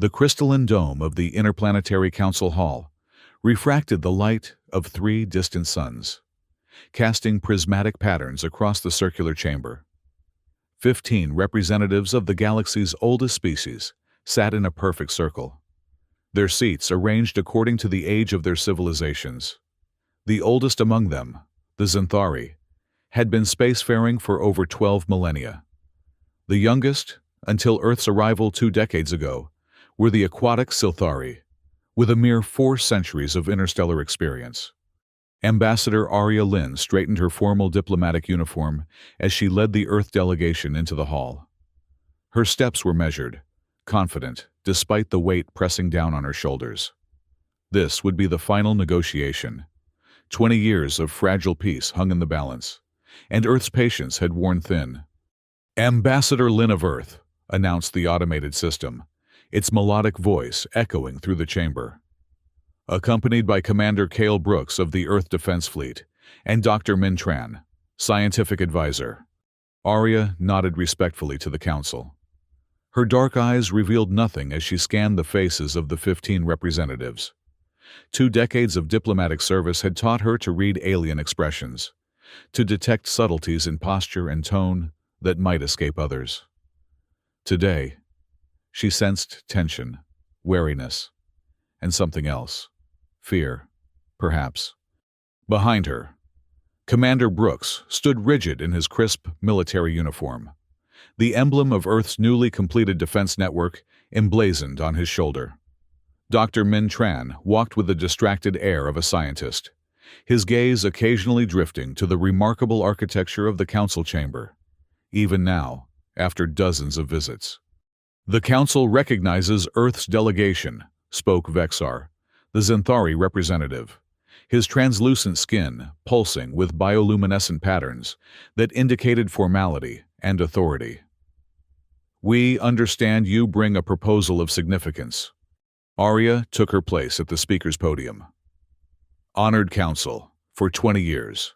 The crystalline dome of the Interplanetary Council Hall refracted the light of 3 distant suns, casting prismatic patterns across the circular chamber. 15 representatives of the galaxy's oldest species sat in a perfect circle, their seats arranged according to the age of their civilizations. The oldest among them, the Xanthari, had been spacefaring for over 12 millennia. The youngest, until Earth's arrival 2 decades ago, were the aquatic Silthari, with a mere 4 centuries of interstellar experience. Ambassador Arya Lynn straightened her formal diplomatic uniform as she led the Earth delegation into the hall. Her steps were measured, confident, despite the weight pressing down on her shoulders. This would be the final negotiation. 20 years of fragile peace hung in the balance, and Earth's patience had worn thin. "Ambassador Lynn of Earth," announced the automated system, its melodic voice echoing through the chamber. Accompanied by Commander Cale Brooks of the Earth Defense Fleet and Dr. Min Tran, scientific advisor. Arya nodded respectfully to the council. Her dark eyes revealed nothing as she scanned the faces of the 15 representatives. 2 decades of diplomatic service had taught her to read alien expressions, to detect subtleties in posture and tone that might escape others. Today, she sensed tension, wariness, and something else. Fear, perhaps. Behind her, Commander Brooks stood rigid in his crisp military uniform, the emblem of Earth's newly completed defense network emblazoned on his shoulder. Dr. Min Tran walked with the distracted air of a scientist, his gaze occasionally drifting to the remarkable architecture of the council chamber, even now, after dozens of visits. "The council recognizes Earth's delegation," spoke Vexar, the Xanthari representative, his translucent skin pulsing with bioluminescent patterns that indicated formality and authority. "We understand you bring a proposal of significance." Arya took her place at the speaker's podium. "Honored Council, for 20 years,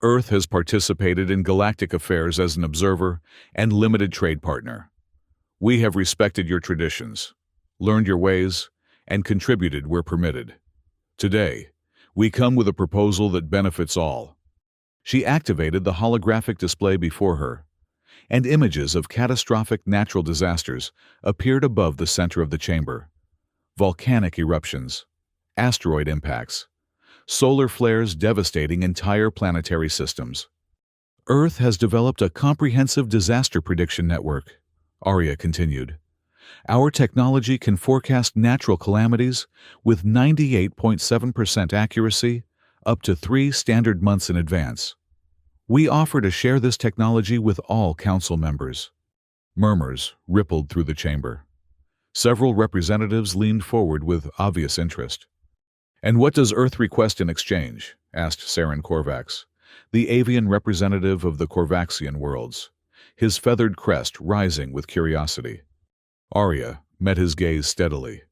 Earth has participated in galactic affairs as an observer and limited trade partner. We have respected your traditions, learned your ways, and contributed where permitted. Today, we come with a proposal that benefits all." She activated the holographic display before her, and images of catastrophic natural disasters appeared above the center of the chamber. Volcanic eruptions, asteroid impacts, solar flares devastating entire planetary systems. "Earth has developed a comprehensive disaster prediction network," Arya continued. "Our technology can forecast natural calamities with 98.7% accuracy up to 3 standard months in advance. We offer to share this technology with all council members." Murmurs rippled through the chamber. Several representatives leaned forward with obvious interest. "And what does Earth request in exchange?" asked Saren Korvax, the avian representative of the Korvaxian worlds, his feathered crest rising with curiosity. Arya met his gaze steadily.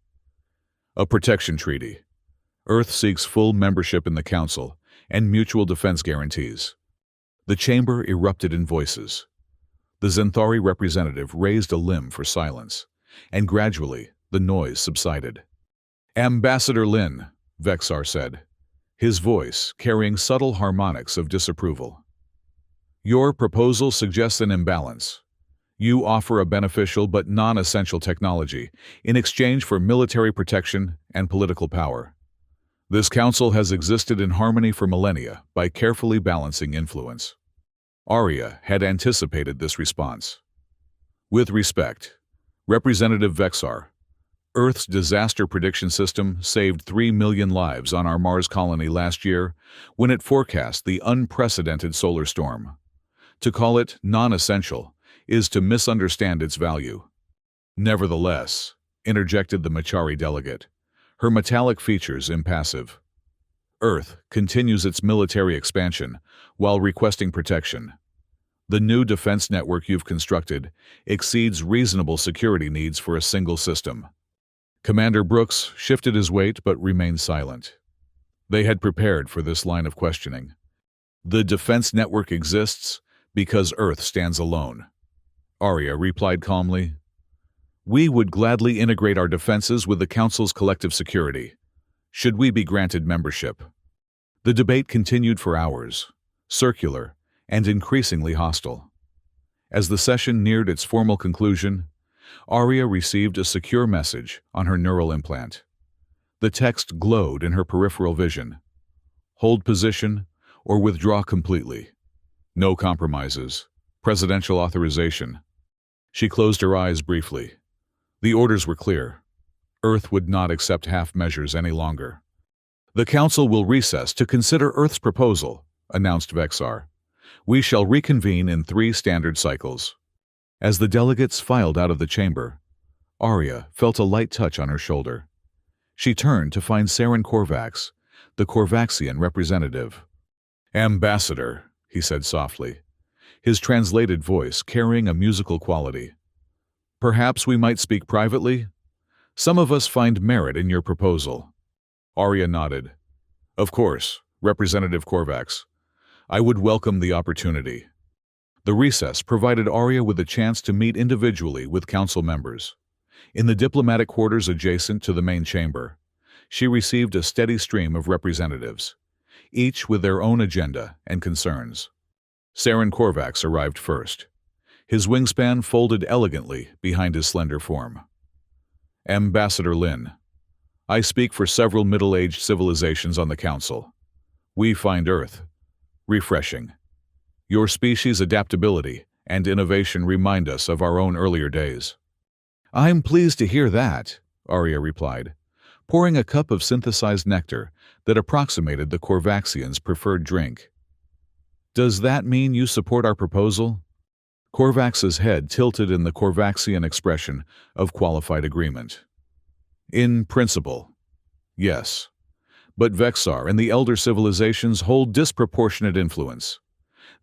"A protection treaty. Earth seeks full membership in the Council and mutual defense guarantees." The chamber erupted in voices. The Xanthari representative raised a limb for silence, and gradually the noise subsided. "Ambassador Lynn," Vexar said, his voice carrying subtle harmonics of disapproval. "Your proposal suggests an imbalance. You offer a beneficial but non-essential technology in exchange for military protection and political power. This council has existed in harmony for millennia by carefully balancing influence." Arya had anticipated this response. "With respect, Representative Vexar, Earth's disaster prediction system saved 3 million lives on our Mars colony last year when it forecast the unprecedented solar storm. To call it non-essential is to misunderstand its value." "Nevertheless," interjected the Machari delegate, her metallic features impassive, "Earth continues its military expansion while requesting protection. The new defense network you've constructed exceeds reasonable security needs for a single system." Commander Brooks shifted his weight but remained silent. They had prepared for this line of questioning. "The defense network exists because Earth stands alone," Arya replied calmly. We would gladly integrate our defenses with the Council's collective security, should we be granted membership. The debate continued for hours, circular and increasingly hostile. As the session neared its formal conclusion, Arya received a secure message on her neural implant. The text glowed in her peripheral vision. Hold position or withdraw completely. No compromises. Presidential authorization. She closed her eyes briefly. The orders were clear. Earth would not accept half measures any longer. The Council will recess to consider Earth's proposal, announced Vexar. We shall reconvene in 3 standard cycles. As the delegates filed out of the chamber, Arya felt a light touch on her shoulder. She turned to find Saren Korvax, the Korvaxian representative. "Ambassador," he said softly, his translated voice carrying a musical quality. "Perhaps we might speak privately? Some of us find merit in your proposal." Arya nodded. "Of course, Representative Korvax. I would welcome the opportunity." The recess provided Arya with a chance to meet individually with council members. In the diplomatic quarters adjacent to the main chamber, she received a steady stream of representatives, each with their own agenda and concerns. Saren Korvax arrived first. His wingspan folded elegantly behind his slender form. "Ambassador Lin, I speak for several middle-aged civilizations on the Council. We find Earth refreshing. Your species' adaptability and innovation remind us of our own earlier days." "I'm pleased to hear that," Arya replied, pouring a cup of synthesized nectar that approximated the Korvaxian's preferred drink. "Does that mean you support our proposal?" Korvax's head tilted in the Korvaxian expression of qualified agreement. "In principle, yes. But Vexar and the elder civilizations hold disproportionate influence.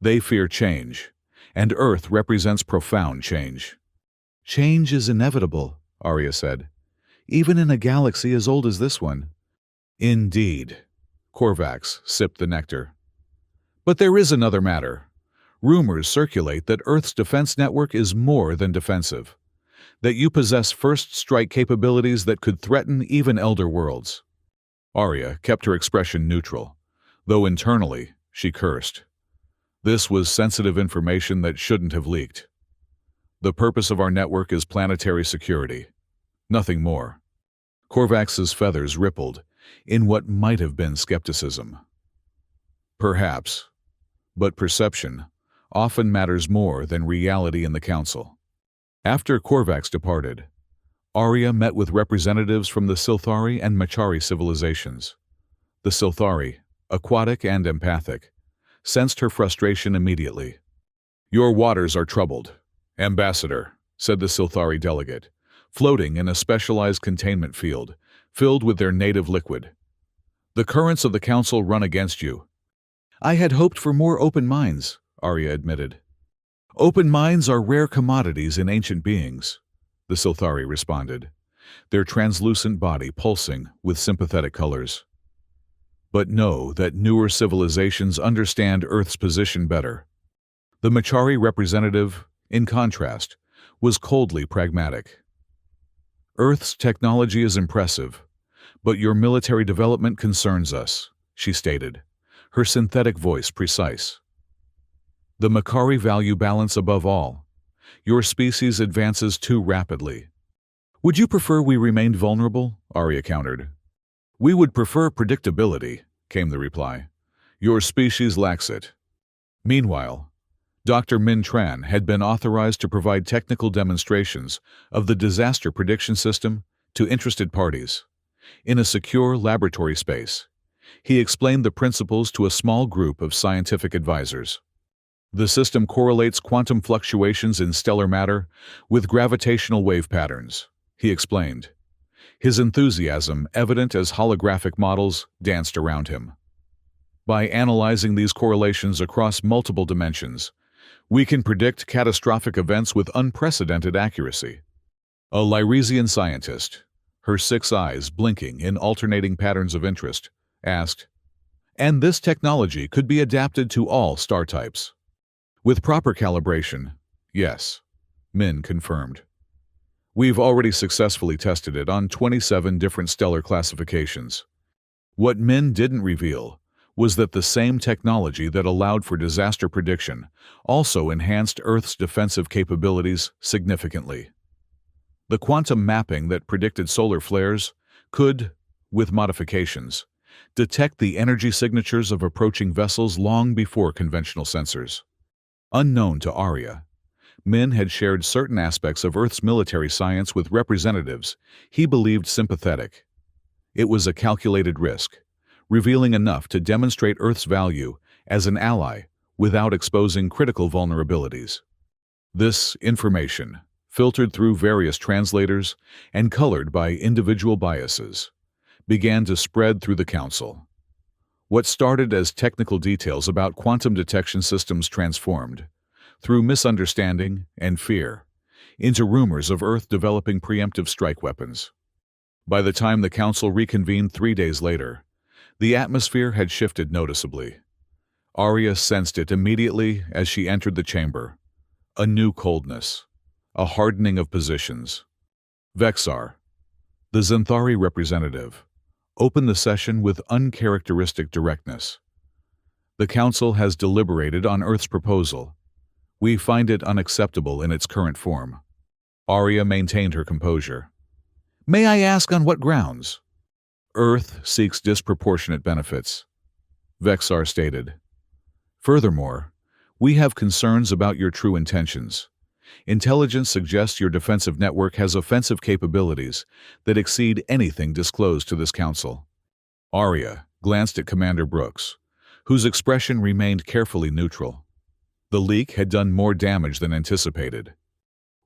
They fear change, and Earth represents profound change." "Change is inevitable," Arya said, "even in a galaxy as old as this one." "Indeed." Korvax sipped the nectar. "But there is another matter. Rumors circulate that Earth's defense network is more than defensive, that you possess first-strike capabilities that could threaten even elder worlds." Arya kept her expression neutral, though internally she cursed. This was sensitive information that shouldn't have leaked. "The purpose of our network is planetary security. Nothing more." Korvax's feathers rippled in what might have been skepticism. "Perhaps, but perception often matters more than reality in the Council." After Korvax departed, Arya met with representatives from the Silthari and Machari civilizations. The Silthari, aquatic and empathic, sensed her frustration immediately. "Your waters are troubled, Ambassador," said the Silthari delegate, floating in a specialized containment field, filled with their native liquid. "The currents of the Council run against you." "I had hoped for more open minds," Arya admitted. "Open minds are rare commodities in ancient beings," the Silthari responded, their translucent body pulsing with sympathetic colors. "But know that newer civilizations understand Earth's position better." The Machari representative, in contrast, was coldly pragmatic. "Earth's technology is impressive, but your military development concerns us," she stated, her synthetic voice precise. "The Machari value balance above all. Your species advances too rapidly." "Would you prefer we remained vulnerable?" Arya countered. "We would prefer predictability," came the reply. "Your species lacks it." Meanwhile, Dr. Min Tran had been authorized to provide technical demonstrations of the disaster prediction system to interested parties. In a secure laboratory space, he explained the principles to a small group of scientific advisors. "The system correlates quantum fluctuations in stellar matter with gravitational wave patterns," he explained. His enthusiasm, evident as holographic models, danced around him. "By analyzing these correlations across multiple dimensions, we can predict catastrophic events with unprecedented accuracy." A Lyresian scientist, her 6 eyes blinking in alternating patterns of interest, asked, "And this technology could be adapted to all star types?" "With proper calibration, yes," Min confirmed. We've already successfully tested it on 27 different stellar classifications. What Min didn't reveal was that the same technology that allowed for disaster prediction also enhanced Earth's defensive capabilities significantly. The quantum mapping that predicted solar flares could, with modifications, detect the energy signatures of approaching vessels long before conventional sensors. Unknown to Arya, Min had shared certain aspects of Earth's military science with representatives he believed sympathetic. It was a calculated risk, revealing enough to demonstrate Earth's value as an ally without exposing critical vulnerabilities. This information, filtered through various translators and colored by individual biases, began to spread through the Council. What started as technical details about quantum detection systems transformed, through misunderstanding and fear, into rumors of Earth developing preemptive strike weapons. By the time the Council reconvened 3 days later, the atmosphere had shifted noticeably. Arya sensed it immediately as she entered the chamber. A new coldness, a hardening of positions. Vexar, the Xanthari representative, opened the session with uncharacteristic directness. The Council has deliberated on Earth's proposal. We find it unacceptable in its current form. Arya maintained her composure. May I ask on what grounds? Earth seeks disproportionate benefits, Vexar stated. Furthermore, we have concerns about your true intentions. Intelligence suggests your defensive network has offensive capabilities that exceed anything disclosed to this council. Arya glanced at Commander Brooks, whose expression remained carefully neutral. The leak had done more damage than anticipated.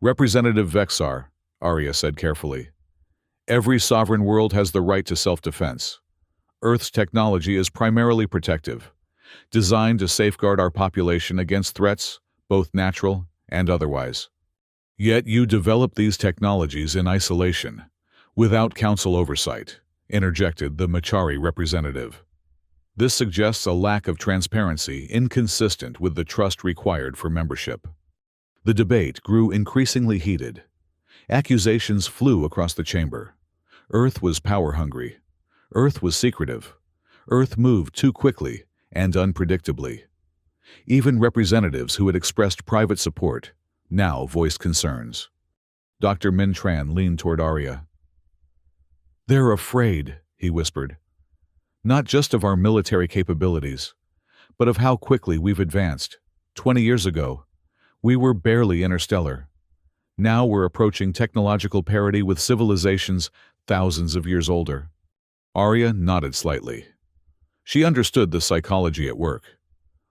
Representative Vexar, Arya said carefully, every sovereign world has the right to self-defense. Earth's technology is primarily protective, designed to safeguard our population against threats, both natural and otherwise. Yet you develop these technologies in isolation, without council oversight, interjected the Machari representative. This suggests a lack of transparency inconsistent with the trust required for membership. The debate grew increasingly heated. Accusations flew across the chamber. Earth was power-hungry. Earth was secretive. Earth moved too quickly and unpredictably. Even representatives who had expressed private support now voiced concerns. Dr. Min Tran leaned toward Arya. They're afraid, he whispered. Not just of our military capabilities, but of how quickly we've advanced. 20 years ago, we were barely interstellar. Now we're approaching technological parity with civilizations thousands of years older. Arya nodded slightly. She understood the psychology at work.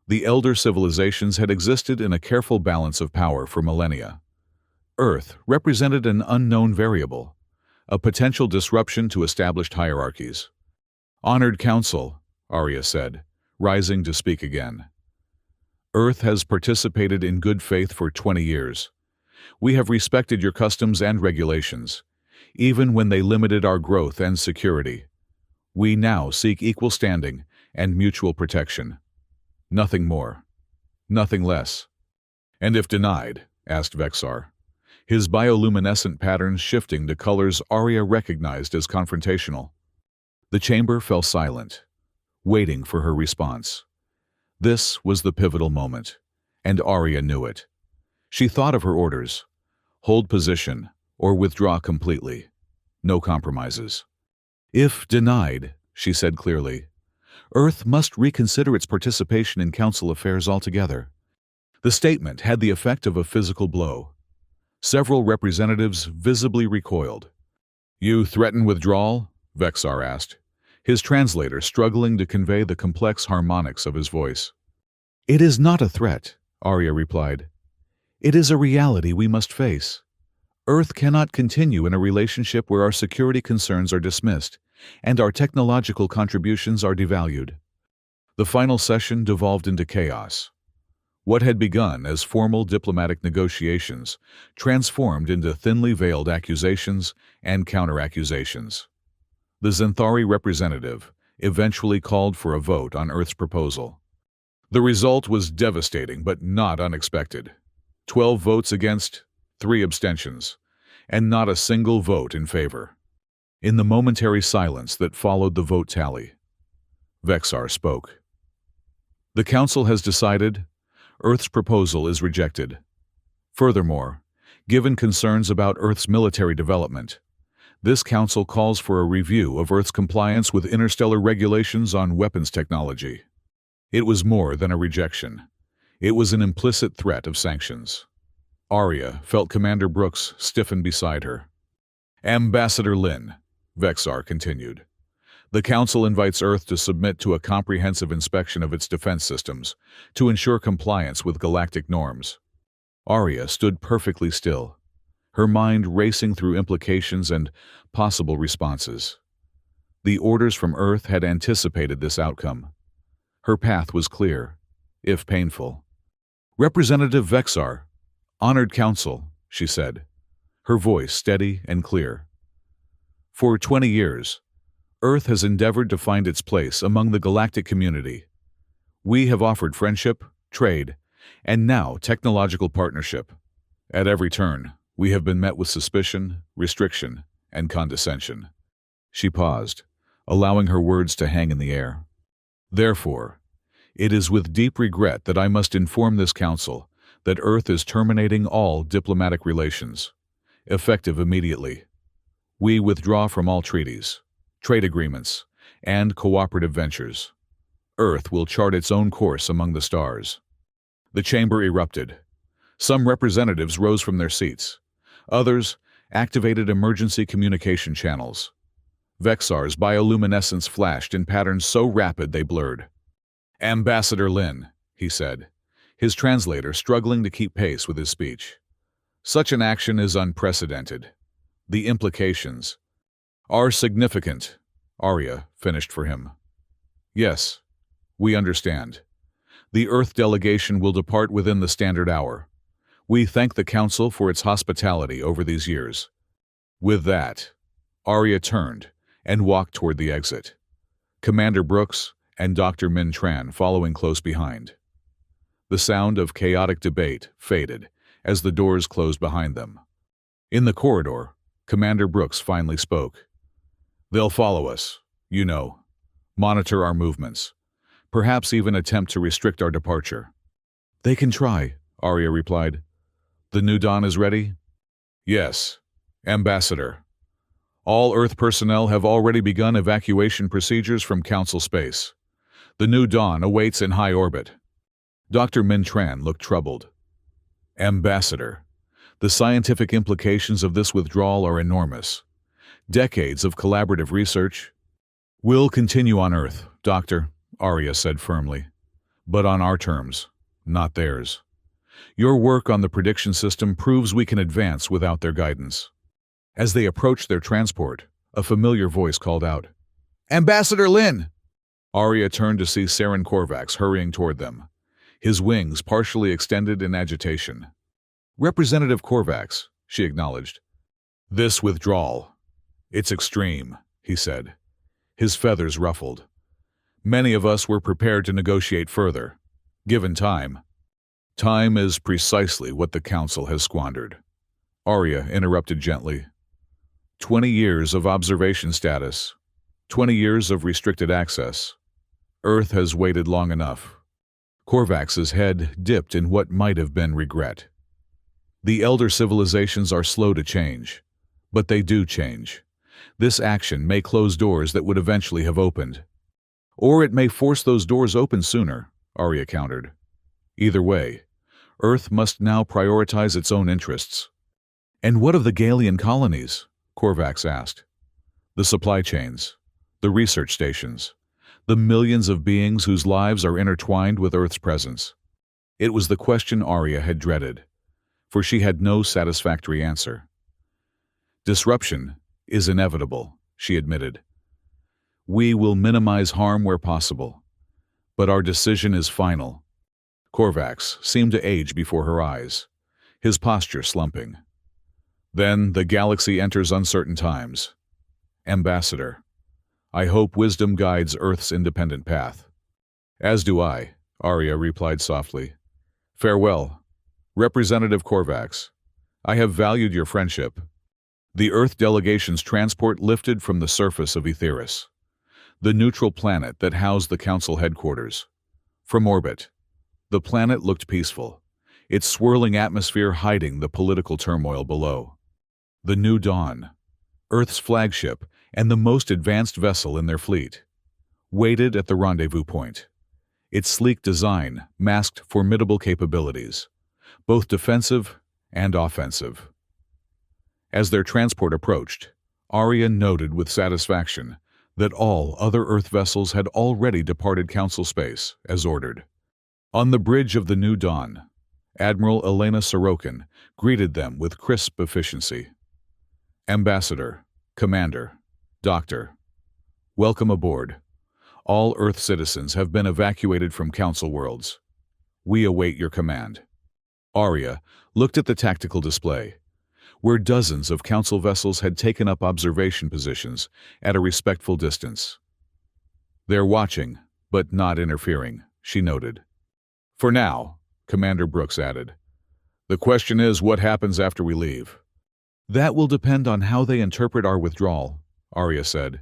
The elder civilizations had existed in a careful balance of power for millennia. Earth represented an unknown variable, a potential disruption to established hierarchies. Honored Council, Arya said, rising to speak again. Earth has participated in good faith for 20 years. We have respected your customs and regulations, even when they limited our growth and security. We now seek equal standing and mutual protection. Nothing more. Nothing less. And if denied, asked Vexar, his bioluminescent patterns shifting to colors Arya recognized as confrontational. The chamber fell silent, waiting for her response. This was the pivotal moment, and Arya knew it. She thought of her orders: hold position or withdraw completely. No compromises. If denied, she said clearly, Earth must reconsider its participation in council affairs altogether. The statement had the effect of a physical blow. Several representatives visibly recoiled. You threaten withdrawal? Vexar asked, his translator struggling to convey the complex harmonics of his voice. It is not a threat, Arya replied. It is a reality we must face. Earth cannot continue in a relationship where our security concerns are dismissed and our technological contributions are devalued. The final session devolved into chaos. What had begun as formal diplomatic negotiations transformed into thinly veiled accusations and counter-accusations. The Xanthari representative eventually called for a vote on Earth's proposal. The result was devastating but not unexpected. 12 votes against, 3 abstentions, and not a single vote in favor. In the momentary silence that followed the vote tally, Vexar spoke. The Council has decided Earth's proposal is rejected. Furthermore, given concerns about Earth's military development, this Council calls for a review of Earth's compliance with interstellar regulations on weapons technology. It was more than a rejection. It was an implicit threat of sanctions. Arya felt Commander Brooks stiffen beside her. Ambassador Lin, Vexar continued. The Council invites Earth to submit to a comprehensive inspection of its defense systems to ensure compliance with galactic norms. Arya stood perfectly still, her mind racing through implications and possible responses. The orders from Earth had anticipated this outcome. Her path was clear, if painful. Representative Vexar, Honored Council, she said, her voice steady and clear. For 20 years, Earth has endeavored to find its place among the galactic community. We have offered friendship, trade, and now technological partnership. At every turn, we have been met with suspicion, restriction, and condescension. She paused, allowing her words to hang in the air. Therefore, it is with deep regret that I must inform this Council that Earth is terminating all diplomatic relations, effective immediately. We withdraw from all treaties, trade agreements, and cooperative ventures. Earth will chart its own course among the stars. The chamber erupted. Some representatives rose from their seats. Others activated emergency communication channels. Vexar's bioluminescence flashed in patterns so rapid they blurred. Ambassador Lin, he said, his translator struggling to keep pace with his speech. Such an action is unprecedented. The implications are significant, Arya finished for him. Yes, we understand. The Earth delegation will depart within the standard hour. We thank the Council for its hospitality over these years. With that, Arya turned and walked toward the exit, Commander Brooks and Dr. Min Tran following close behind. The sound of chaotic debate faded as the doors closed behind them. In the corridor, Commander Brooks finally spoke. They'll follow us, you know, monitor our movements, perhaps even attempt to restrict our departure. They can try, Arya replied. The New Dawn is ready? Yes, Ambassador. All Earth personnel have already begun evacuation procedures from Council space. The New Dawn awaits in high orbit. Dr. Min Tran looked troubled. Ambassador, the scientific implications of this withdrawal are enormous. Decades of collaborative research will continue on Earth, Doctor, Arya said firmly. But on our terms, not theirs. Your work on the prediction system proves we can advance without their guidance. As they approached their transport, a familiar voice called out, Ambassador Lin! Arya turned to see Saren Korvax hurrying toward them, his wings partially extended in agitation. Representative Korvax, she acknowledged. This withdrawal. It's extreme, he said, his feathers ruffled. Many of us were prepared to negotiate further, given time. Time is precisely what the Council has squandered. Arya interrupted gently. 20 years of observation status, 20 years of restricted access. Earth has waited long enough. Korvax's head dipped in what might have been regret. The elder civilizations are slow to change, but they do change. This action may close doors that would eventually have opened. Or it may force those doors open sooner, Arya countered. Either way, Earth must now prioritize its own interests. And what of the Galian colonies? Korvax asked. The supply chains, the research stations, the millions of beings whose lives are intertwined with Earth's presence. It was the question Arya had dreaded, for she had no satisfactory answer. Disruption is inevitable, she admitted. We will minimize harm where possible, but our decision is final. Korvax seemed to age before her eyes, his posture slumping. Then the galaxy enters uncertain times. Ambassador, I hope wisdom guides Earth's independent path. As do I, Arya replied softly. Farewell, Representative Korvax. I have valued your friendship, The Earth delegation's transport lifted from the surface of Aetheris, the neutral planet that housed the Council headquarters. From orbit, the planet looked peaceful, its swirling atmosphere hiding the political turmoil below. The New Dawn, Earth's flagship and the most advanced vessel in their fleet, waited at the rendezvous point. Its sleek design masked formidable capabilities, both defensive and offensive. As their transport approached, Arya noted with satisfaction that all other Earth vessels had already departed Council space, as ordered. On the bridge of the New Dawn, Admiral Elena Sorokin greeted them with crisp efficiency. "Ambassador, Commander, Doctor, welcome aboard. All Earth citizens have been evacuated from Council worlds. We await your command." Arya looked at the tactical display, where dozens of Council vessels had taken up observation positions at a respectful distance. "They're watching, but not interfering," she noted. "For now," Commander Brooks added. "The question is what happens after we leave." "That will depend on how they interpret our withdrawal," Arya said.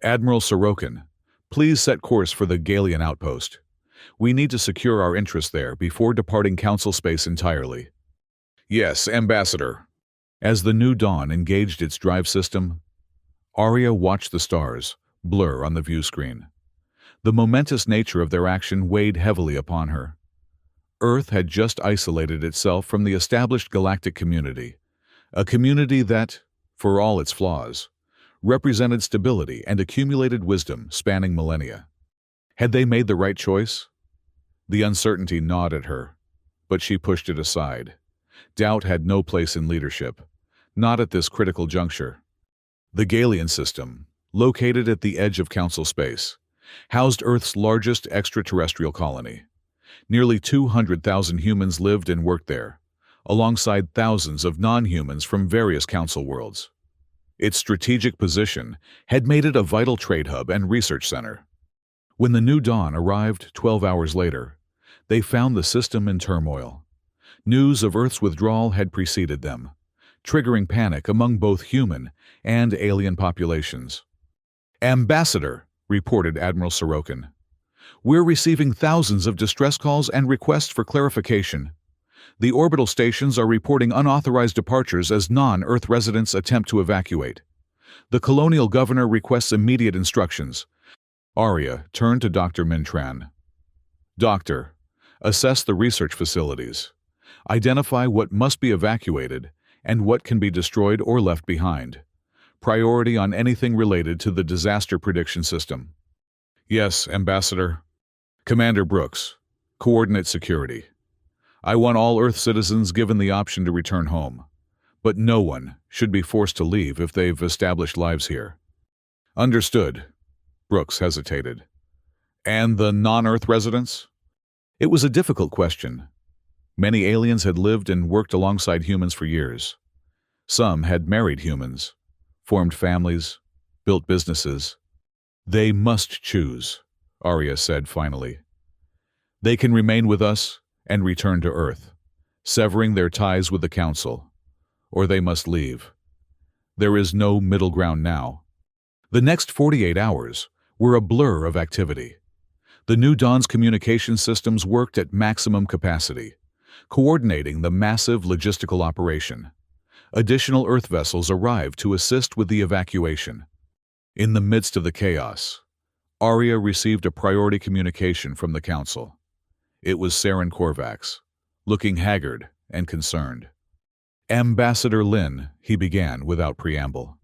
"Admiral Sorokin, please set course for the Galian outpost. We need to secure our interests there before departing Council space entirely." "Yes, Ambassador." As the New Dawn engaged its drive system, Arya watched the stars blur on the view screen. The momentous nature of their action weighed heavily upon her. Earth had just isolated itself from the established galactic community, a community that, for all its flaws, represented stability and accumulated wisdom spanning millennia. Had they made the right choice? The uncertainty gnawed at her, but she pushed it aside. Doubt had no place in leadership, not at this critical juncture. The Galian system, located at the edge of Council space, housed Earth's largest extraterrestrial colony. Nearly 200,000 humans lived and worked there, alongside thousands of non-humans from various Council worlds. Its strategic position had made it a vital trade hub and research center. When the New Dawn arrived 12 hours later, they found the system in turmoil. News of Earth's withdrawal had preceded them, triggering panic among both human and alien populations. "Ambassador," reported Admiral Sorokin, "we're receiving thousands of distress calls and requests for clarification. The orbital stations are reporting unauthorized departures as non-Earth residents attempt to evacuate. The colonial governor requests immediate instructions." Arya turned to Dr. Mintran. "Doctor, assess the research facilities. Identify what must be evacuated and what can be destroyed or left behind. Priority on anything related to the disaster prediction system." "Yes, Ambassador." "Commander Brooks, coordinate security. I want all Earth citizens given the option to return home, but no one should be forced to leave if they've established lives here." "Understood." Brooks hesitated. "And the non-Earth residents?" It was a difficult question. Many aliens had lived and worked alongside humans for years. Some had married humans, formed families, built businesses. "They must choose," Arya said finally. "They can remain with us and return to Earth, severing their ties with the Council, or they must leave. There is no middle ground now." The next 48 hours were a blur of activity. The New Dawn's communication systems worked at maximum capacity, coordinating the massive logistical operation. Additional Earth vessels arrived to assist with the evacuation. In the midst of the chaos, Arya received a priority communication from the Council. It was Saren Korvax, looking haggard and concerned. "Ambassador Lin," he began without preamble.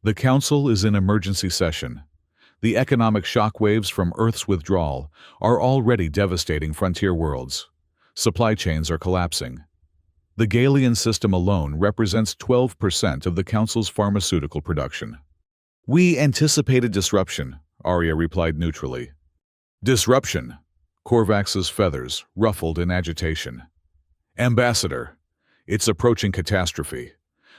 "The Council is in emergency session. The economic shockwaves from Earth's withdrawal are already devastating frontier worlds. Supply chains are collapsing. The Galian system alone represents 12% of the Council's pharmaceutical production." "We anticipated disruption," Arya replied neutrally. "Disruption?" Korvax's feathers ruffled in agitation. "Ambassador, it's approaching catastrophe.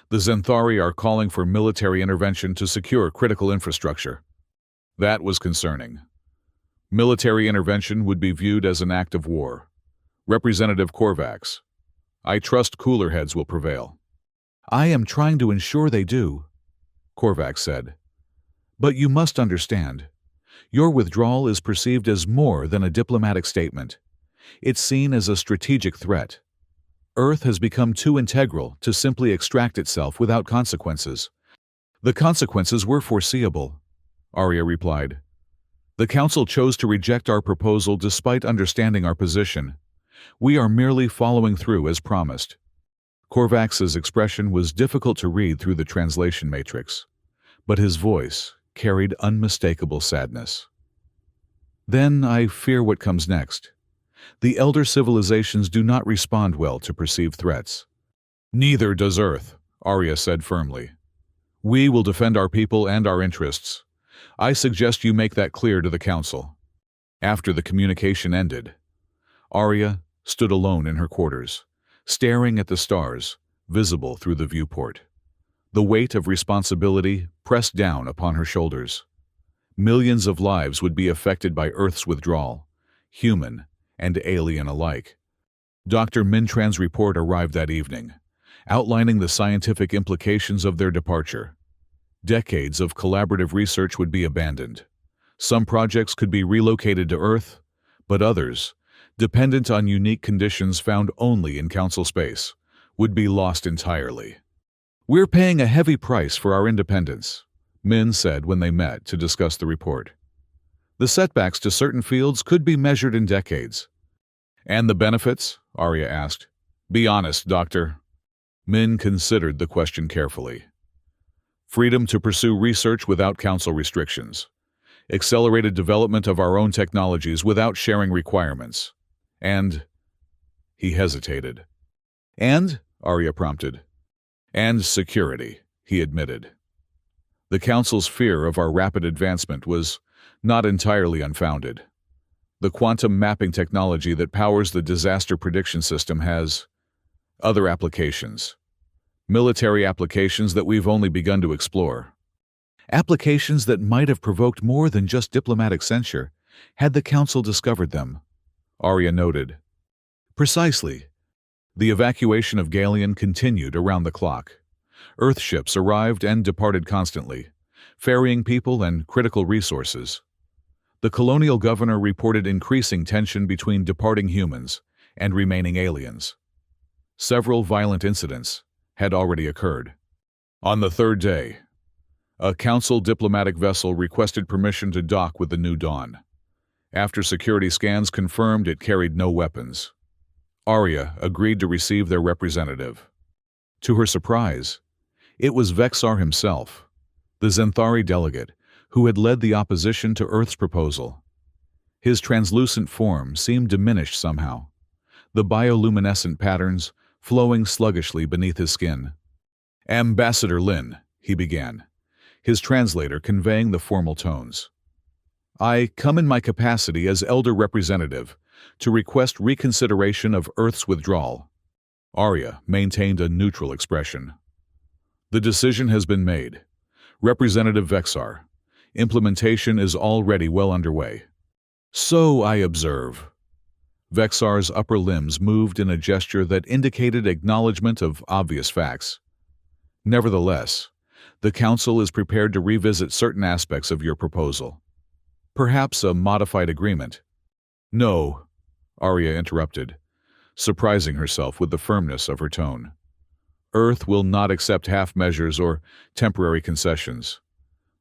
The Zenthari are calling for military intervention to secure critical infrastructure." That was concerning. Military intervention would be viewed as an act of war. Representative Korvax, I trust cooler heads will prevail. I am trying to ensure they do, Korvac said. But you must understand, your withdrawal is perceived as more than a diplomatic statement. It's seen as a strategic threat. Earth has become too integral to simply extract itself without consequences. The consequences were foreseeable, Arya replied. The Council chose to reject our proposal despite understanding our position. We are merely following through as promised. Korvac's expression was difficult to read through the translation matrix, but his voice carried unmistakable sadness. Then I fear what comes next. The elder civilizations do not respond well to perceived threats. Neither does Earth, Arya said firmly. We will defend our people and our interests. I suggest you make that clear to the Council. After the communication ended, Arya stood alone in her quarters, staring at the stars, visible through the viewport. The weight of responsibility pressed down upon her shoulders. Millions of lives would be affected by Earth's withdrawal, human and alien alike. Dr. Mintran's report arrived that evening, outlining the scientific implications of their departure. Decades of collaborative research would be abandoned. Some projects could be relocated to Earth, but others, dependent on unique conditions found only in Council space, would be lost entirely. We're paying a heavy price for our independence, Min said when they met to discuss the report. The setbacks to certain fields could be measured in decades. And the benefits? Arya asked. Be honest, Doctor. Min considered the question carefully. Freedom to pursue research without Council restrictions. Accelerated development of our own technologies without sharing requirements. And... He hesitated. And? Arya prompted. And security, he admitted. The Council's fear of our rapid advancement was not entirely unfounded. The quantum mapping technology that powers the disaster prediction system has other applications. Military applications that we've only begun to explore. Applications that might have provoked more than just diplomatic censure had the Council discovered them, Arya noted. Precisely. The evacuation of Galeon continued around the clock. Earthships arrived and departed constantly, ferrying people and critical resources. The colonial governor reported increasing tension between departing humans and remaining aliens. Several violent incidents had already occurred. On the third day, a Council diplomatic vessel requested permission to dock with the New Dawn. After security scans confirmed it carried no weapons, Arya agreed to receive their representative. To her surprise, it was Vexar himself, the Zenthari delegate, who had led the opposition to Earth's proposal. His translucent form seemed diminished somehow, the bioluminescent patterns flowing sluggishly beneath his skin. Ambassador Lin, he began, his translator conveying the formal tones. I come in my capacity as Elder Representative to request reconsideration of Earth's withdrawal. Arya maintained a neutral expression. The decision has been made. Representative Vexar, implementation is already well underway. So I observe. Vexar's upper limbs moved in a gesture that indicated acknowledgement of obvious facts. Nevertheless, the Council is prepared to revisit certain aspects of your proposal. Perhaps a modified agreement. No, Arya interrupted, surprising herself with the firmness of her tone. Earth will not accept half measures or temporary concessions.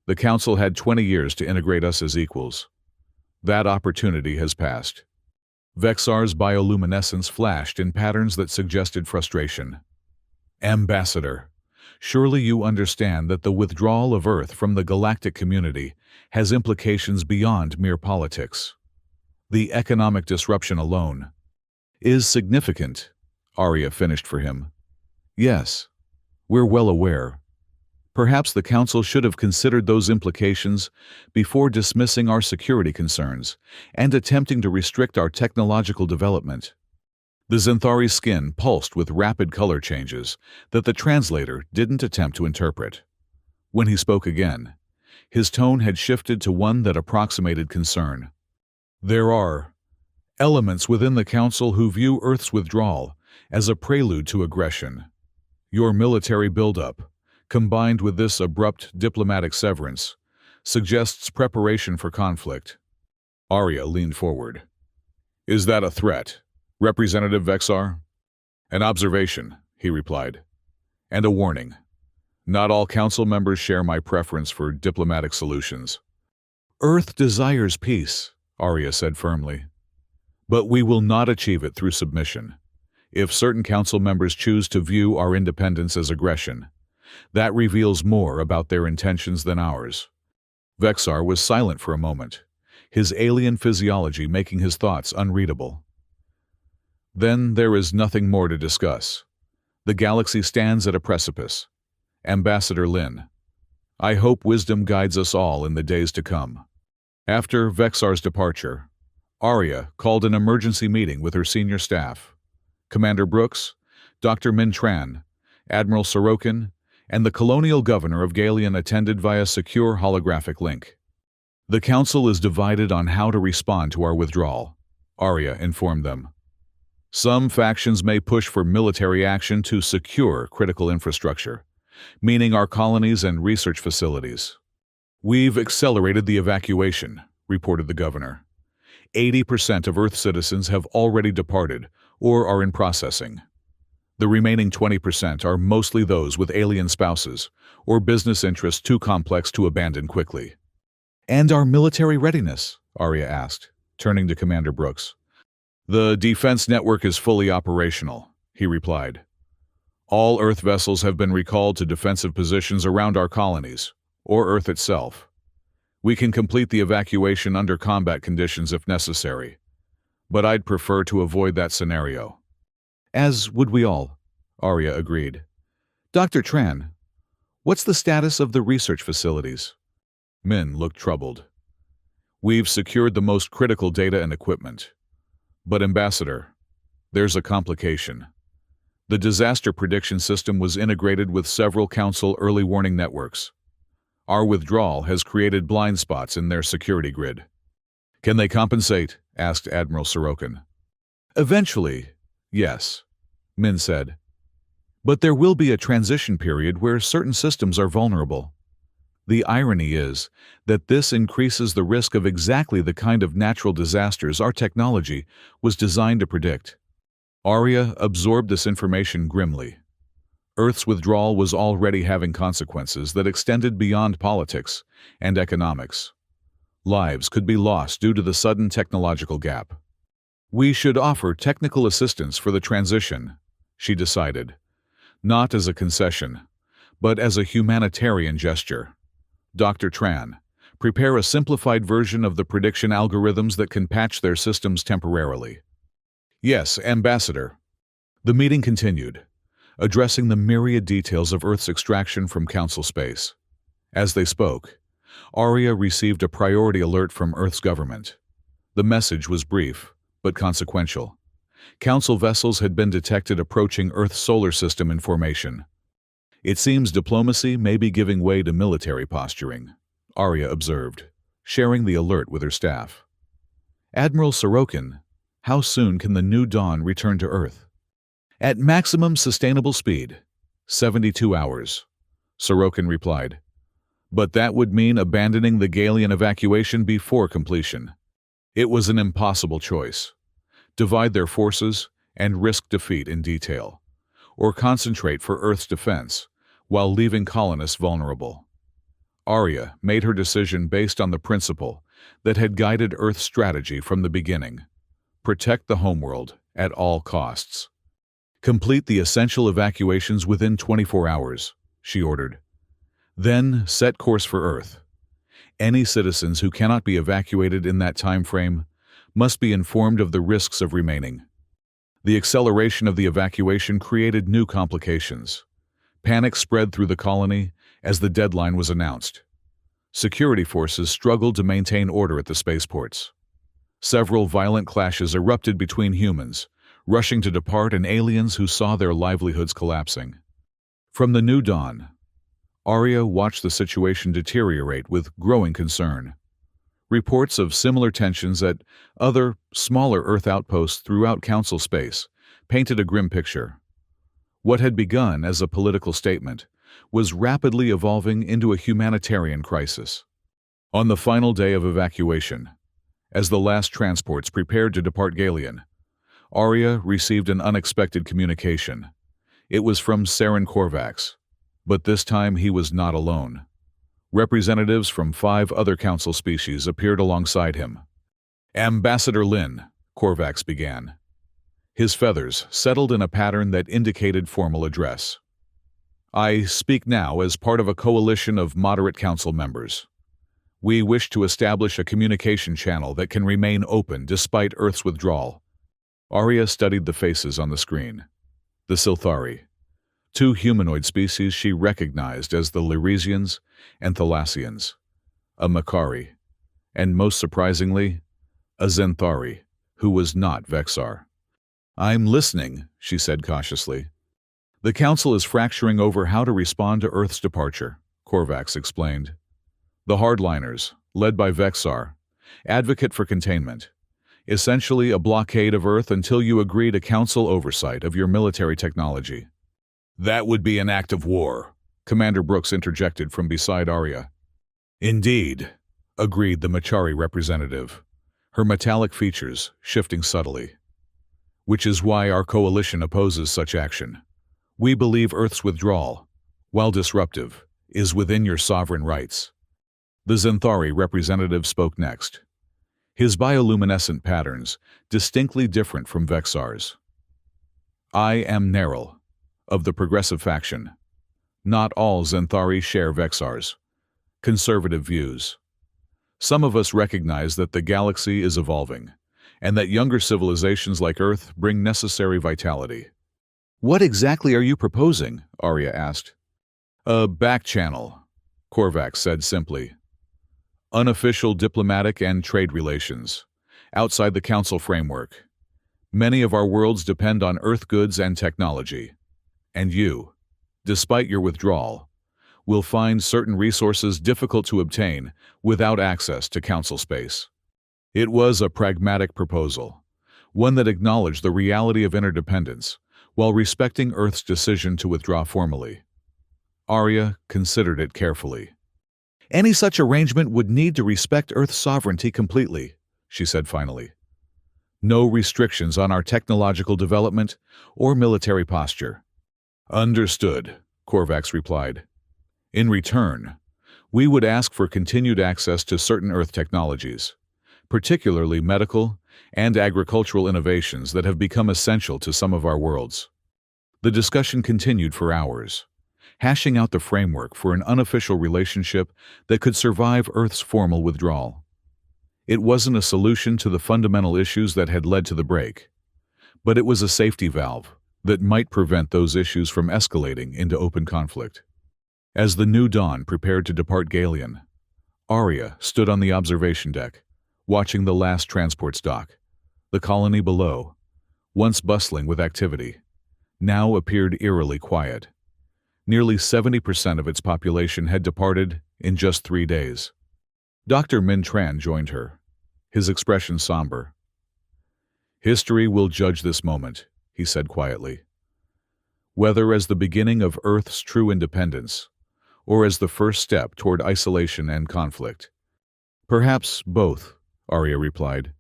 The Council had 20 years to integrate us as equals. That opportunity has passed. Vexar's bioluminescence flashed in patterns that suggested frustration. Ambassador, surely you understand that the withdrawal of Earth from the galactic community has implications beyond mere politics. The economic disruption alone is significant, Arya finished for him. Yes, we're well aware. Perhaps the Council should have considered those implications before dismissing our security concerns and attempting to restrict our technological development. The Zenthari's skin pulsed with rapid color changes that the translator didn't attempt to interpret. When he spoke again, his tone had shifted to one that approximated concern. There are elements within the Council who view Earth's withdrawal as a prelude to aggression. Your military buildup, combined with this abrupt diplomatic severance, suggests preparation for conflict. Arya leaned forward. Is that a threat, Representative Vexar? An observation, he replied, and a warning. Not all council members share my preference for diplomatic solutions. Earth desires peace, Arya said firmly. But we will not achieve it through submission. If certain council members choose to view our independence as aggression, that reveals more about their intentions than ours. Vexar was silent for a moment, his alien physiology making his thoughts unreadable. Then there is nothing more to discuss. The galaxy stands at a precipice. Ambassador Lin, I hope wisdom guides us all in the days to come. After Vexar's departure, Arya called an emergency meeting with her senior staff. Commander Brooks, Dr. Min Tran, Admiral Sorokin, and the colonial governor of Galeon attended via secure holographic link. The council is divided on how to respond to our withdrawal, Arya informed them. Some factions may push for military action to secure critical infrastructure, meaning our colonies and research facilities. We've accelerated the evacuation, reported the governor. 80% of Earth citizens have already departed or are in processing. The remaining 20% are mostly those with alien spouses or business interests too complex to abandon quickly. And our military readiness? Arya asked, turning to Commander Brooks. The defense network is fully operational, he replied. All Earth vessels have been recalled to defensive positions around our colonies, or Earth itself. We can complete the evacuation under combat conditions if necessary, but I'd prefer to avoid that scenario. As would we all, Arya agreed. Dr. Tran, what's the status of the research facilities? Min looked troubled. We've secured the most critical data and equipment. But, Ambassador, there's a complication. The disaster prediction system was integrated with several Council early warning networks. Our withdrawal has created blind spots in their security grid. Can they compensate? Asked Admiral Sorokin. Eventually, yes, Min said. But there will be a transition period where certain systems are vulnerable. The irony is that this increases the risk of exactly the kind of natural disasters our technology was designed to predict. Arya absorbed this information grimly. Earth's withdrawal was already having consequences that extended beyond politics and economics. Lives could be lost due to the sudden technological gap. We should offer technical assistance for the transition, she decided, not as a concession, but as a humanitarian gesture. Dr. Tran, prepare a simplified version of the prediction algorithms that can patch their systems temporarily. Yes, Ambassador. The meeting continued, addressing the myriad details of Earth's extraction from Council space. As they spoke, Arya received a priority alert from Earth's government. The message was brief, but consequential. Council vessels had been detected approaching Earth's solar system in formation. It seems diplomacy may be giving way to military posturing, Arya observed, sharing the alert with her staff. Admiral Sorokin, how soon can the new dawn return to Earth? At maximum sustainable speed, 72 hours, Sorokin replied. But that would mean abandoning the Galeon evacuation before completion. It was an impossible choice. Divide their forces and risk defeat in detail, or concentrate for Earth's defense while leaving colonists vulnerable. Arya made her decision based on the principle that had guided Earth's strategy from the beginning: protect the homeworld at all costs. Complete the essential evacuations within 24 hours, she ordered. Then set course for Earth. Any citizens who cannot be evacuated in that time frame must be informed of the risks of remaining. The acceleration of the evacuation created new complications. Panic spread through the colony as the deadline was announced. Security forces struggled to maintain order at the spaceports. Several violent clashes erupted between humans, rushing to depart, and aliens who saw their livelihoods collapsing. From the new dawn, Arya watched the situation deteriorate with growing concern. Reports of similar tensions at other, smaller Earth outposts throughout Council space painted a grim picture. What had begun as a political statement was rapidly evolving into a humanitarian crisis. On the final day of evacuation, as the last transports prepared to depart Galion, Arya received an unexpected communication. It was from Saren Korvax, but this time he was not alone. Representatives from 5 other council species appeared alongside him. "Ambassador Lin," Korvax began. His feathers settled in a pattern that indicated formal address. "I speak now as part of a coalition of moderate council members. We wish to establish a communication channel that can remain open despite Earth's withdrawal." Arya studied the faces on the screen. The Silthari, 2 humanoid species she recognized as the Lyresians and Thalassians, a Makari, and most surprisingly, a Zenthari, who was not Vexar. "I'm listening," she said cautiously. "The Council is fracturing over how to respond to Earth's departure," Korvax explained. "The hardliners, led by Vexar, advocate for containment, essentially a blockade of Earth until you agree to Council oversight of your military technology." "That would be an act of war," Commander Brooks interjected from beside Arya. "Indeed," agreed the Machari representative, her metallic features shifting subtly. "Which is why our coalition opposes such action. We believe Earth's withdrawal, while disruptive, is within your sovereign rights." The Zenthari representative spoke next, his bioluminescent patterns distinctly different from Vexar's. "I am Neril, of the Progressive faction. Not all Zenthari share Vexar's conservative views. Some of us recognize that the galaxy is evolving, and that younger civilizations like Earth bring necessary vitality." "What exactly are you proposing?" Arya asked. "A back channel," Korvax said simply. "Unofficial diplomatic and trade relations, outside the Council framework. Many of our worlds depend on Earth goods and technology. And you, despite your withdrawal, will find certain resources difficult to obtain without access to Council space." It was a pragmatic proposal, one that acknowledged the reality of interdependence while respecting Earth's decision to withdraw formally. Arya considered it carefully. "Any such arrangement would need to respect Earth's sovereignty completely," she said finally. "No restrictions on our technological development or military posture." "Understood," Korvax replied. "In return, we would ask for continued access to certain Earth technologies, particularly medical and agricultural innovations that have become essential to some of our worlds." The discussion continued for hours, hashing out the framework for an unofficial relationship that could survive Earth's formal withdrawal. It wasn't a solution to the fundamental issues that had led to the break, but it was a safety valve that might prevent those issues from escalating into open conflict. As the new dawn prepared to depart Galion, Arya stood on the observation deck, watching the last transports dock. The colony below, once bustling with activity, now appeared eerily quiet. Nearly 70% of its population had departed in just 3 days. Dr. Min Tran joined her, his expression somber. "History will judge this moment," he said quietly. "Whether as the beginning of Earth's true independence, or as the first step toward isolation and conflict." "Perhaps both," Arya replied.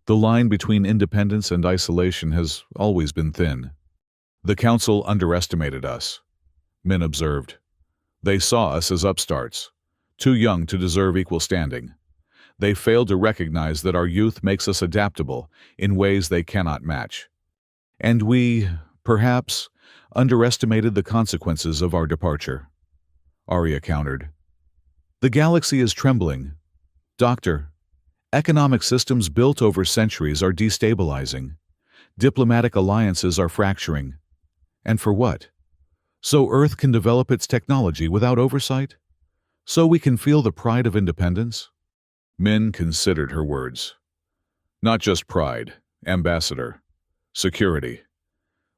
"The line between independence and isolation has always been thin." "The Council underestimated us," Min observed. "They saw us as upstarts, too young to deserve equal standing. They failed to recognize that our youth makes us adaptable in ways they cannot match. And we, perhaps, underestimated the consequences of our departure," Arya countered. "The galaxy is trembling. Doctor, economic systems built over centuries are destabilizing. Diplomatic alliances are fracturing. And for what? So Earth can develop its technology without oversight? So we can feel the pride of independence?" Min considered her words. "Not just pride, Ambassador. Security.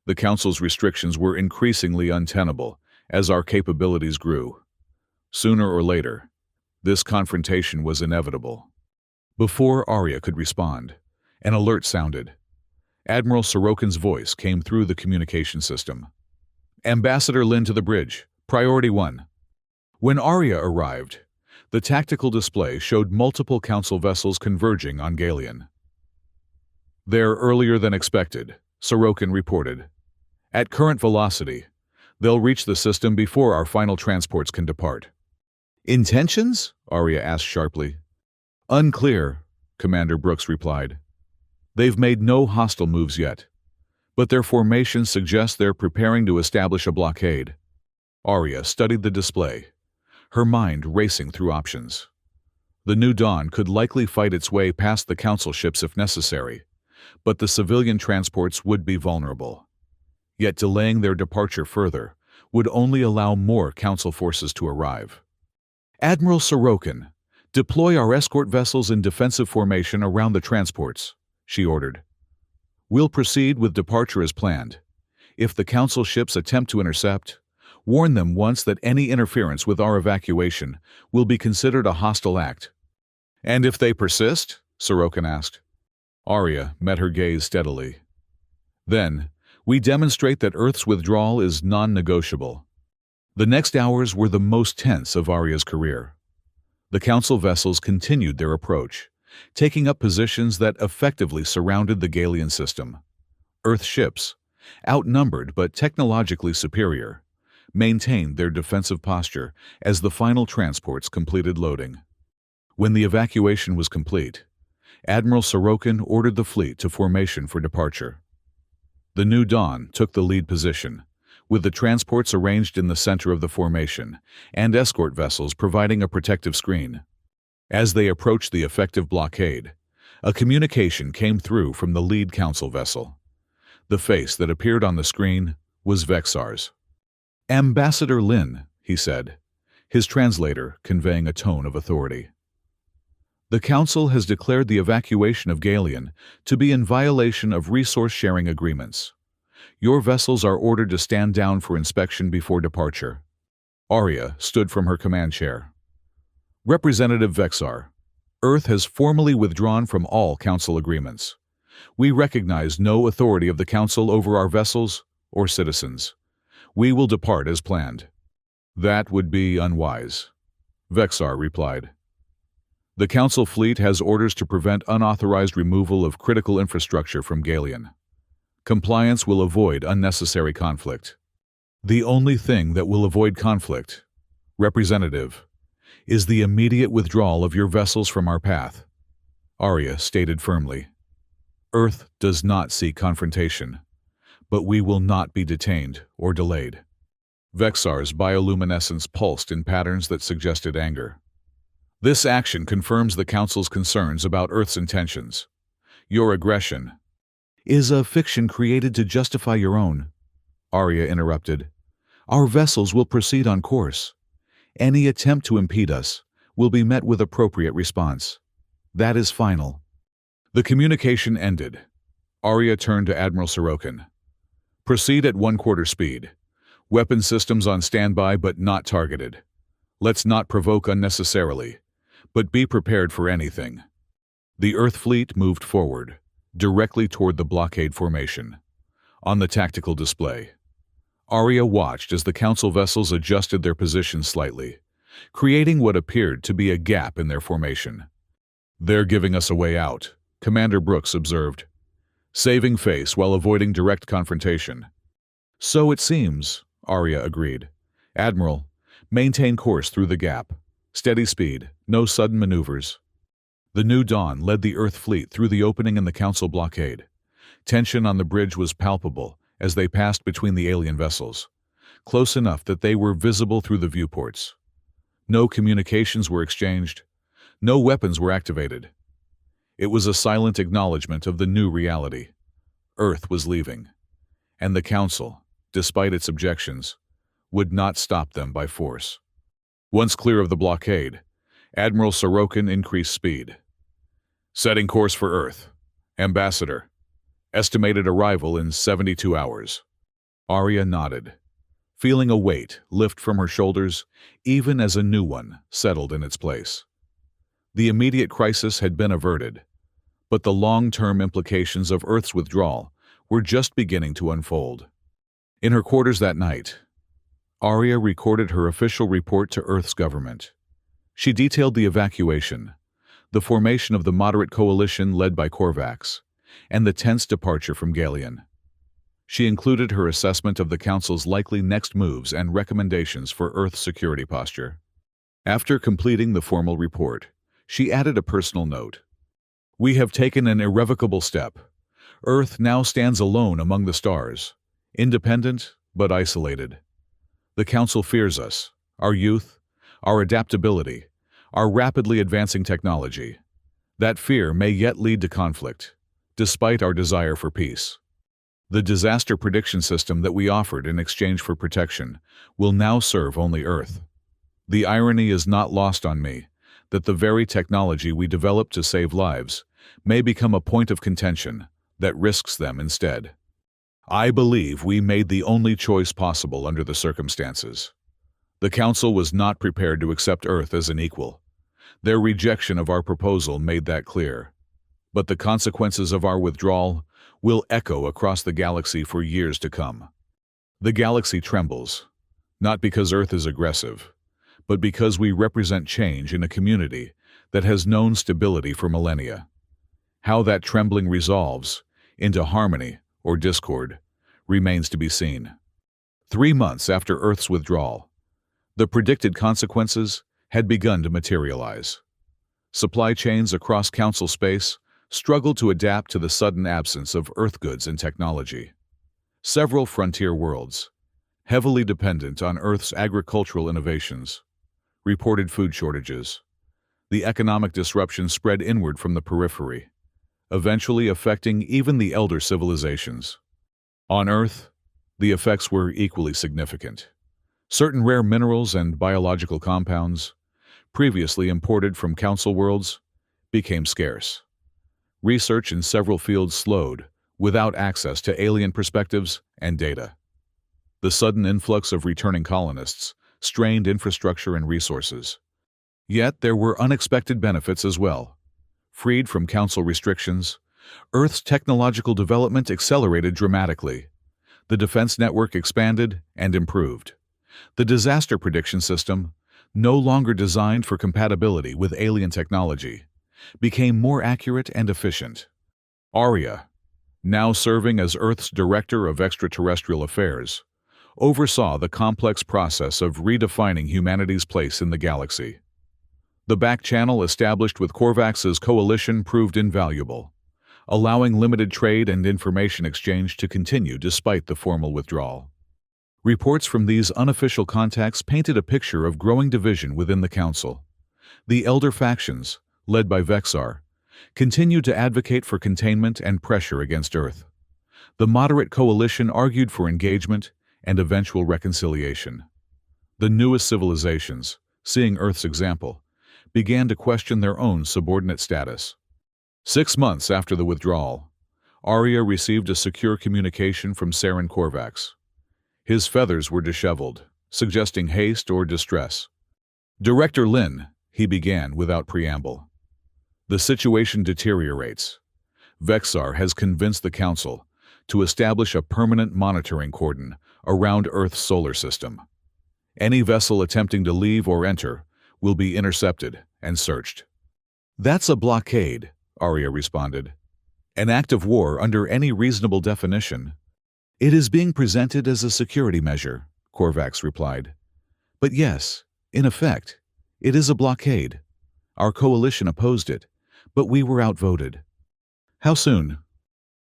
The Council's restrictions were increasingly untenable as our capabilities grew. Sooner or later, this confrontation was inevitable." Before Arya could respond, an alert sounded. Admiral Sorokin's voice came through the communication system. Ambassador Lin to the bridge. Priority 1. When Arya arrived, the tactical display showed multiple council vessels converging on Galeon. "They're earlier than expected," Sorokin reported. "At current velocity, they'll reach the system before our final transports can depart." "Intentions?" Arya asked sharply. "Unclear," Commander Brooks replied. "They've made no hostile moves yet, but their formation suggests they're preparing to establish a blockade." Arya studied the display, her mind racing through options. The New Dawn could likely fight its way past the council ships if necessary, but the civilian transports would be vulnerable. Yet delaying their departure further would only allow more council forces to arrive. "Admiral Sorokin, deploy our escort vessels in defensive formation around the transports," she ordered. "We'll proceed with departure as planned. If the council ships attempt to intercept, warn them once that any interference with our evacuation will be considered a hostile act." "And if they persist?" Sorokin asked. Arya met her gaze steadily. "Then, we demonstrate that Earth's withdrawal is non-negotiable." The next hours were the most tense of Arya's career. The council vessels continued their approach, taking up positions that effectively surrounded the Galeon system. Earth ships, outnumbered but technologically superior, maintained their defensive posture as the final transports completed loading. When the evacuation was complete, Admiral Sorokin ordered the fleet to formation for departure. The New Dawn took the lead position, with the transports arranged in the center of the formation and escort vessels providing a protective screen. As they approached the effective blockade, a communication came through from the lead council vessel. The face that appeared on the screen was Vexar's. "Ambassador Lin," he said, his translator conveying a tone of authority. "The Council has declared the evacuation of Galeon to be in violation of resource-sharing agreements. Your vessels are ordered to stand down for inspection before departure." Arya stood from her command chair. "Representative Vexar, Earth has formally withdrawn from all Council agreements. We recognize no authority of the Council over our vessels or citizens. We will depart as planned." "That would be unwise," Vexar replied. "The Council fleet has orders to prevent unauthorized removal of critical infrastructure from Galeon. Compliance will avoid unnecessary conflict." "The only thing that will avoid conflict, Representative, is the immediate withdrawal of your vessels from our path," Arya stated firmly. "Earth does not seek confrontation, but we will not be detained or delayed." Vexar's bioluminescence pulsed in patterns that suggested anger. "This action confirms the Council's concerns about Earth's intentions. Your aggression is a fiction created to justify your own," Arya interrupted. "Our vessels will proceed on course. Any attempt to impede us will be met with appropriate response. That is final." The communication ended. Arya turned to Admiral Sorokin. "Proceed at 1/4 speed. Weapon systems on standby but not targeted. Let's not provoke unnecessarily, but be prepared for anything." The Earth fleet moved forward, directly toward the blockade formation. On the tactical display, Arya watched as the Council vessels adjusted their positions slightly, creating what appeared to be a gap in their formation. "They're giving us a way out," Commander Brooks observed, saving face while avoiding direct confrontation. "So it seems," Arya agreed. "Admiral, maintain course through the gap. Steady speed, no sudden maneuvers." The New Dawn led the Earth fleet through the opening in the Council blockade. Tension on the bridge was palpable as they passed between the alien vessels, close enough that they were visible through the viewports. No communications were exchanged. No weapons were activated. It was a silent acknowledgement of the new reality. Earth was leaving, and the Council, despite its objections, would not stop them by force. Once clear of the blockade, Admiral Sorokin increased speed. "Setting course for Earth. Ambassador. Estimated arrival in 72 hours. Arya nodded, feeling a weight lift from her shoulders even as a new one settled in its place. The immediate crisis had been averted, but the long-term implications of Earth's withdrawal were just beginning to unfold. In her quarters that night, Arya recorded her official report to Earth's government. She detailed the evacuation, the formation of the moderate coalition led by Korvax, and the tense departure from Galeon. She included her assessment of the Council's likely next moves and recommendations for Earth's security posture. After completing the formal report, she added a personal note. "We have taken an irrevocable step. Earth now stands alone among the stars, independent but isolated. The Council fears us, our youth, our adaptability, our rapidly advancing technology. That fear may yet lead to conflict, despite our desire for peace. The disaster prediction system that we offered in exchange for protection will now serve only Earth. The irony is not lost on me that the very technology we developed to save lives may become a point of contention that risks them instead. I believe we made the only choice possible under the circumstances. The Council was not prepared to accept Earth as an equal. Their rejection of our proposal made that clear. But the consequences of our withdrawal will echo across the galaxy for years to come. The galaxy trembles, not because Earth is aggressive, but because we represent change in a community that has known stability for millennia. How that trembling resolves into harmony or discord remains to be seen." 3 months after Earth's withdrawal, the predicted consequences had begun to materialize. Supply chains across Council space struggled to adapt to the sudden absence of Earth goods and technology. Several frontier worlds, heavily dependent on Earth's agricultural innovations, reported food shortages. The economic disruption spread inward from the periphery, eventually affecting even the elder civilizations. On Earth, the effects were equally significant. Certain rare minerals and biological compounds, previously imported from Council worlds, became scarce. Research in several fields slowed, without access to alien perspectives and data. The sudden influx of returning colonists strained infrastructure and resources. Yet there were unexpected benefits as well. Freed from Council restrictions, Earth's technological development accelerated dramatically. The defense network expanded and improved. The disaster prediction system, no longer designed for compatibility with alien technology, became more accurate and efficient. Arya, now serving as Earth's Director of Extraterrestrial Affairs, oversaw the complex process of redefining humanity's place in the galaxy. The back channel established with Korvax's coalition proved invaluable, allowing limited trade and information exchange to continue despite the formal withdrawal. Reports from these unofficial contacts painted a picture of growing division within the Council. The elder factions, led by Vexar, continued to advocate for containment and pressure against Earth. The moderate coalition argued for engagement and eventual reconciliation. The newest civilizations, seeing Earth's example, began to question their own subordinate status. 6 months after the withdrawal, Arya received a secure communication from Saren Korvax. His feathers were disheveled, suggesting haste or distress. "Director Lin," he began without preamble. "The situation deteriorates. Vexar has convinced the Council to establish a permanent monitoring cordon around Earth's solar system. Any vessel attempting to leave or enter will be intercepted and searched." "That's a blockade," Arya responded. "An act of war under any reasonable definition." "It is being presented as a security measure," Korvax replied. "But yes, in effect, it is a blockade. Our coalition opposed it, but we were outvoted." "How soon?"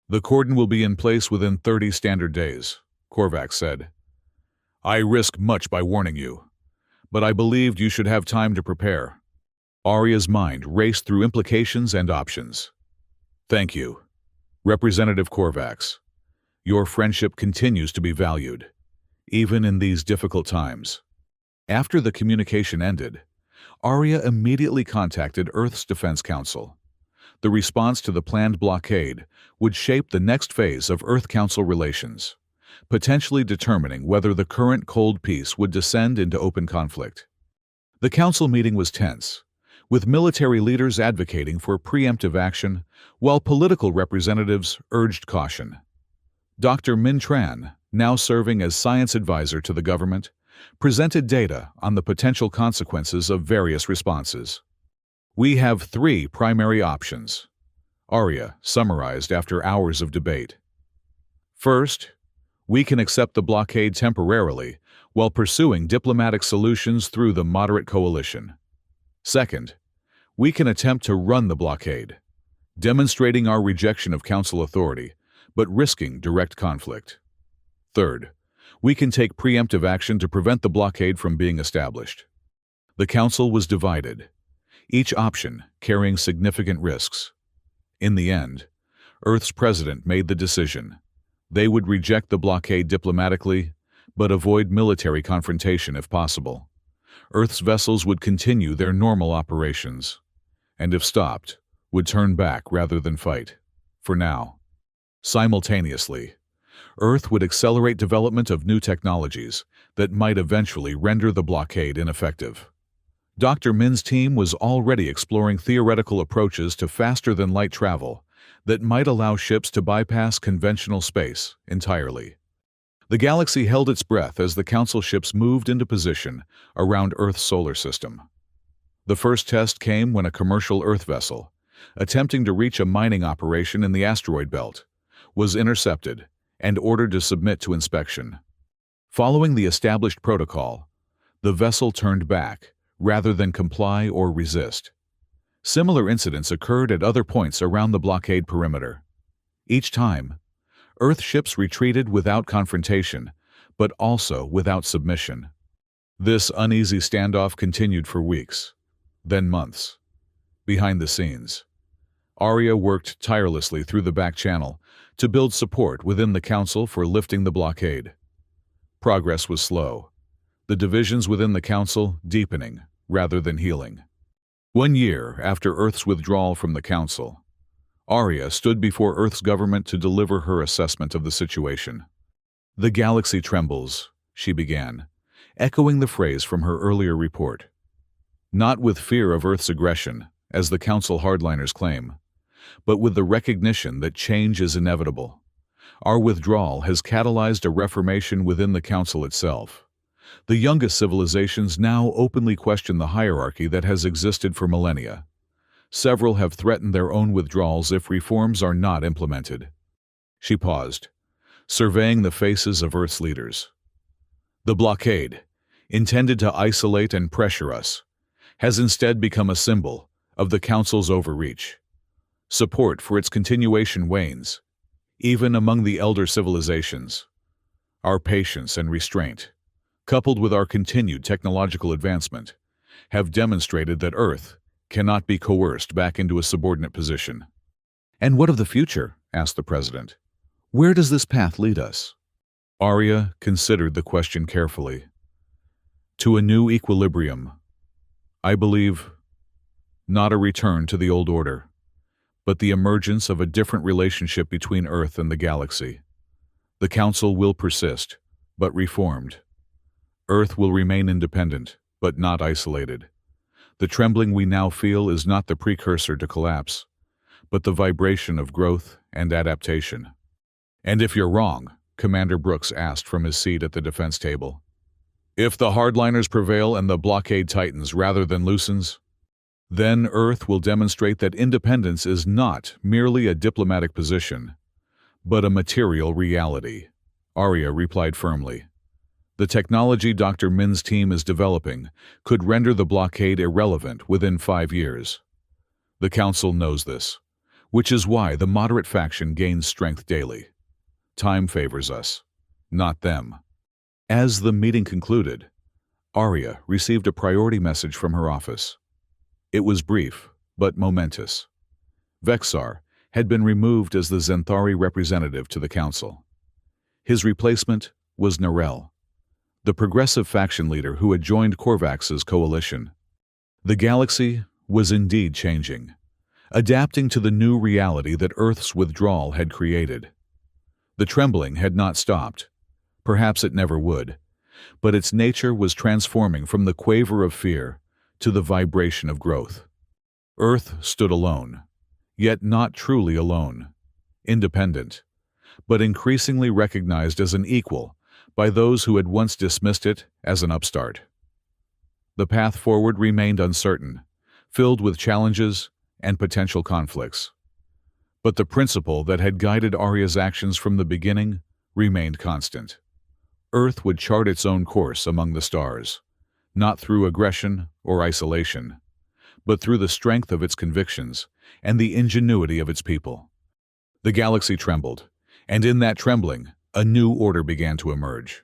"The cordon will be in place within 30 standard days," Korvax said. "I risk much by warning you, but I believed you should have time to prepare." Arya's mind raced through implications and options. "Thank you, Representative Korvax. Your friendship continues to be valued, even in these difficult times." After the communication ended, Arya immediately contacted Earth's Defense Council. The response to the planned blockade would shape the next phase of Earth Council relations, potentially determining whether the current cold peace would descend into open conflict. The council meeting was tense, with military leaders advocating for preemptive action while political representatives urged caution. Dr. Min Tran, now serving as science advisor to the government, presented data on the potential consequences of various responses. We have three primary options, Arya summarized after hours of debate. First, we can accept the blockade temporarily while pursuing diplomatic solutions through the moderate coalition. Second, we can attempt to run the blockade, demonstrating our rejection of Council authority, but risking direct conflict. Third, we can take preemptive action to prevent the blockade from being established. The Council was divided, each option carrying significant risks. In the end, Earth's president made the decision. They would reject the blockade diplomatically, but avoid military confrontation if possible. Earth's vessels would continue their normal operations, and if stopped, would turn back rather than fight, for now. Simultaneously, Earth would accelerate development of new technologies that might eventually render the blockade ineffective. Dr. Min's team was already exploring theoretical approaches to faster-than-light travel that might allow ships to bypass conventional space entirely. The galaxy held its breath as the Council ships moved into position around Earth's solar system. The first test came when a commercial Earth vessel, attempting to reach a mining operation in the asteroid belt, was intercepted and ordered to submit to inspection. Following the established protocol, the vessel turned back rather than comply or resist. Similar incidents occurred at other points around the blockade perimeter. Each time, Earth ships retreated without confrontation, but also without submission. This uneasy standoff continued for weeks, then months. Behind the scenes, Arya worked tirelessly through the back channel to build support within the Council for lifting the blockade. Progress was slow, the divisions within the Council deepening rather than healing. 1 year after Earth's withdrawal from the Council, Arya stood before Earth's government to deliver her assessment of the situation. "The galaxy trembles," she began, echoing the phrase from her earlier report. Not with fear of Earth's aggression, as the Council hardliners claim, but with the recognition that change is inevitable. Our withdrawal has catalyzed a reformation within the Council itself. The youngest civilizations now openly question the hierarchy that has existed for millennia. Several have threatened their own withdrawals if reforms are not implemented. She paused, surveying the faces of Earth's leaders. The blockade, intended to isolate and pressure us, has instead become a symbol of the Council's overreach. Support for its continuation wanes, even among the elder civilizations. Our patience and restraint, coupled with our continued technological advancement, have demonstrated that Earth cannot be coerced back into a subordinate position. "And what of the future?" asked the President. "Where does this path lead us?" Arya considered the question carefully. "To a new equilibrium. I believe not a return to the old order, but the emergence of a different relationship between Earth and the galaxy. The Council will persist, but reformed. Earth will remain independent, but not isolated. The trembling we now feel is not the precursor to collapse, but the vibration of growth and adaptation." "And if you're wrong?" Commander Brooks asked from his seat at the defense table. "If the hardliners prevail and the blockade tightens rather than loosens, then Earth will demonstrate that independence is not merely a diplomatic position, but a material reality," Arya replied firmly. "The technology Dr. Min's team is developing could render the blockade irrelevant within 5 years. The Council knows this, which is why the moderate faction gains strength daily. Time favors us, not them." As the meeting concluded, Arya received a priority message from her office. It was brief, but momentous. Vexar had been removed as the Zenthari representative to the Council. His replacement was Narelle, the progressive faction leader who had joined Korvax's coalition. The galaxy was indeed changing, adapting to the new reality that Earth's withdrawal had created. The trembling had not stopped. Perhaps it never would, but its nature was transforming from the quaver of fear to the vibration of growth. Earth stood alone, yet not truly alone, independent, but increasingly recognized as an equal by those who had once dismissed it as an upstart. The path forward remained uncertain, filled with challenges and potential conflicts. But the principle that had guided Arya's actions from the beginning remained constant. Earth would chart its own course among the stars, not through aggression or isolation, but through the strength of its convictions and the ingenuity of its people. The galaxy trembled, and in that trembling, a new order began to emerge.